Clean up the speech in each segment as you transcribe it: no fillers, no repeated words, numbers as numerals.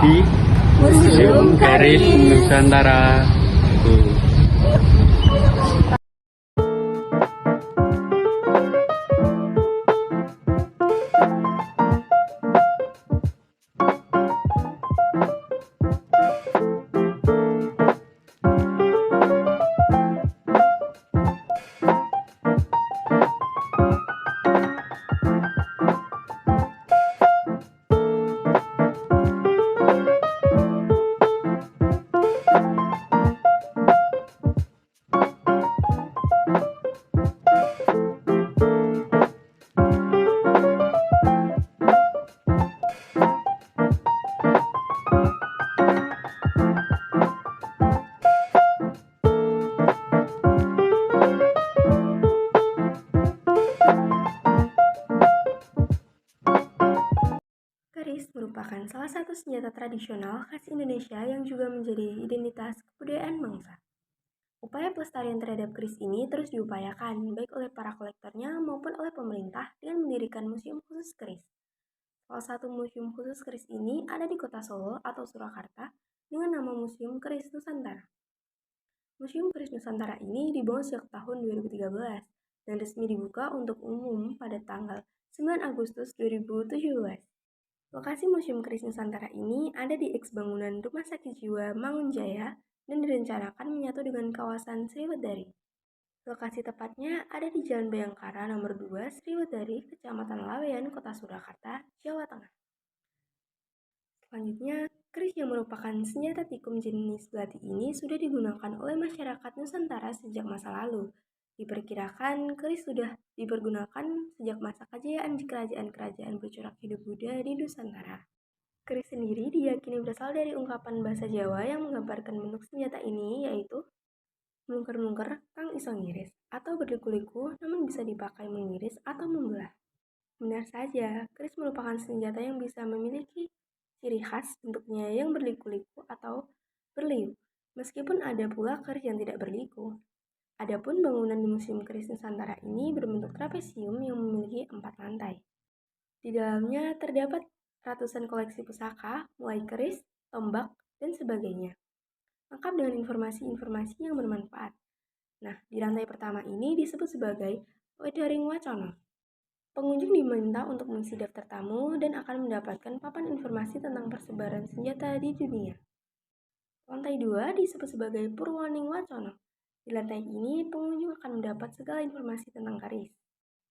di Museum Keris Nusantara. Tuh. Keris merupakan salah satu senjata tradisional khas Indonesia yang juga menjadi identitas kebudayaan bangsa. Upaya pelestarian terhadap keris ini terus diupayakan, baik oleh para kolektornya maupun oleh pemerintah dengan mendirikan museum khusus keris. Salah satu museum khusus keris ini ada di kota Solo atau Surakarta dengan nama Museum Keris Nusantara. Museum Keris Nusantara ini dibangun sejak tahun 2013 dan resmi dibuka untuk umum pada tanggal 9 Agustus 2017. Lokasi Museum Keris Nusantara ini ada di eks bangunan Rumah Sakit Jiwa Mangunjaya dan direncanakan menyatu dengan kawasan Sriwedari. Lokasi tepatnya ada di Jalan Bayangkara nomor 2 Sriwedari, Kecamatan Laweyan, Kota Surakarta, Jawa Tengah. Selanjutnya, keris yang merupakan senjata tikung jenis belati ini sudah digunakan oleh masyarakat Nusantara sejak masa lalu. Diperkirakan keris sudah dipergunakan sejak masa kejayaan di kerajaan-kerajaan bercorak hidup Buddha di Nusantara. Keris sendiri diyakini berasal dari ungkapan bahasa Jawa yang menggambarkan bentuk senjata ini, yaitu melungker-lungker kang iso ngiris, atau berliku-liku namun bisa dipakai mengiris atau membelah. Benar saja, keris merupakan senjata yang bisa memiliki ciri khas bentuknya yang berliku-liku atau berliuk, meskipun ada pula keris yang tidak berliku. Adapun bangunan di Museum Keris Nusantara ini berbentuk trapesium yang memiliki 4 lantai. Di dalamnya terdapat ratusan koleksi pusaka, mulai keris, tombak, dan sebagainya. Lengkap dengan informasi-informasi yang bermanfaat. Nah, di lantai pertama ini disebut sebagai Wedaring Wacana. Pengunjung diminta untuk mengisi daftar tamu dan akan mendapatkan papan informasi tentang persebaran senjata di dunia. Lantai 2 disebut sebagai Purwaning Wacana. Di lantai ini, pengunjung akan mendapat segala informasi tentang keris.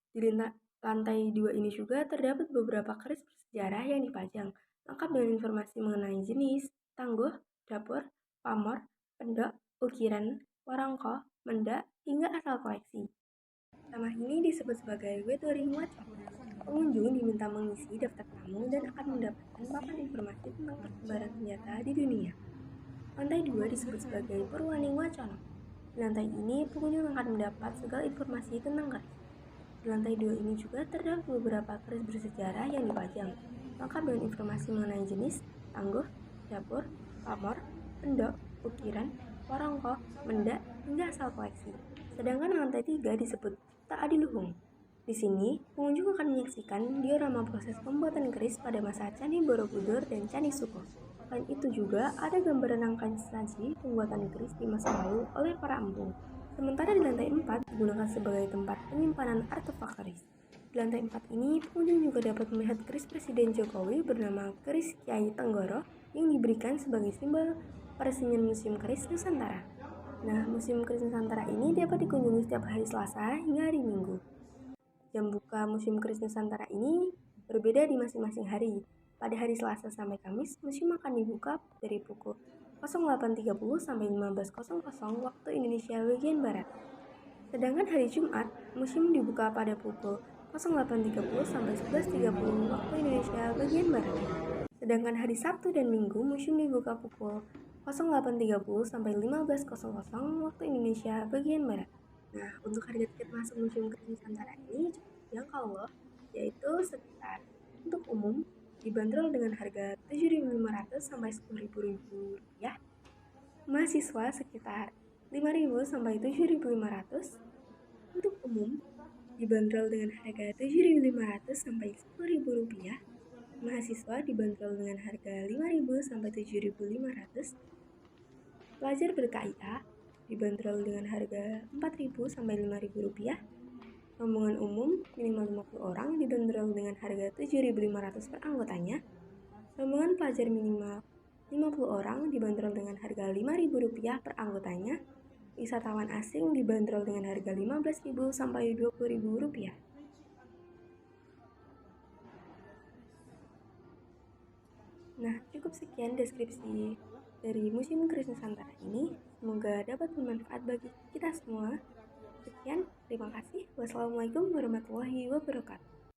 Di lantai 2 ini juga terdapat beberapa keris bersejarah yang dipajang, lengkap dengan informasi mengenai jenis, tangguh, dapur, pamor, pendok, ukiran, warangko, mendak, hingga asal koleksi. Nama ini disebut sebagai Wedaring Wacana. Pengunjung diminta mengisi daftar tamu dan akan mendapatkan papan informasi tentang persebaran senjata di dunia. Lantai 2 disebut sebagai Purwaning Wacana. Di lantai ini, pengunjung akan mendapat segala informasi tentang keris. Di lantai 2 ini juga terdapat beberapa keris bersejarah yang dipajang, lengkap dengan informasi mengenai jenis, tangguh, dapur, pamor, pendok, ukiran, warangko, mendak, hingga asal koleksi. Sedangkan lantai 3 disebut Cipta Adiluhung. Di sini, pengunjung akan menyaksikan diorama proses pembuatan keris pada masa Candi Borobudur dan Candi Suko. Selain itu juga ada gambaran rangkaian saji pembuatan keris di masa lalu oleh para empu. Sementara di lantai 4 digunakan sebagai tempat penyimpanan artefak keris. Di lantai 4 ini, pengunjung juga dapat melihat keris Presiden Jokowi bernama keris Kiai Tenggoro yang diberikan sebagai simbol peresmian Museum Keris Nusantara. Nah, Museum Keris Nusantara ini dapat dikunjungi setiap hari Selasa hingga hari Minggu. Jam buka Museum Keris Nusantara ini berbeda di masing-masing hari. Pada hari Selasa sampai Kamis, museum akan dibuka dari pukul 08.30 sampai 15.00 waktu Indonesia bagian Barat. Sedangkan hari Jumat, museum dibuka pada pukul 08.30 sampai 11.30 waktu Indonesia bagian Barat. Sedangkan hari Sabtu dan Minggu, museum dibuka pukul 08.30 sampai 15.00 waktu Indonesia bagian Barat. Nah, untuk harga tiket masuk Museum Keris Nusantara ini cukup terjangkau loh, yaitu sekitar untuk umum dibanderol dengan harga Rp7.500 sampai Rp10.000, mahasiswa sekitar Rp5.000 sampai Rp7.500, untuk umum dibanderol dengan harga Rp7.500 sampai Rp10.000, Mahasiswa dibanderol dengan harga 5.000 sampai 7.500. Pelajar ber-KIA dibanderol dengan harga 4.000 sampai 5.000 rupiah. Rombongan umum minimal 50 orang dibanderol dengan harga 7.500 per anggotanya. Rombongan pelajar minimal 50 orang dibanderol dengan harga 5.000 rupiah per anggotanya. Wisatawan asing dibanderol dengan harga 15.000 sampai 20.000 rupiah. Nah, cukup sekian deskripsi dari Museum Keris Nusantara ini. Semoga dapat bermanfaat bagi kita semua. Sekian, terima kasih. Wassalamualaikum warahmatullahi wabarakatuh.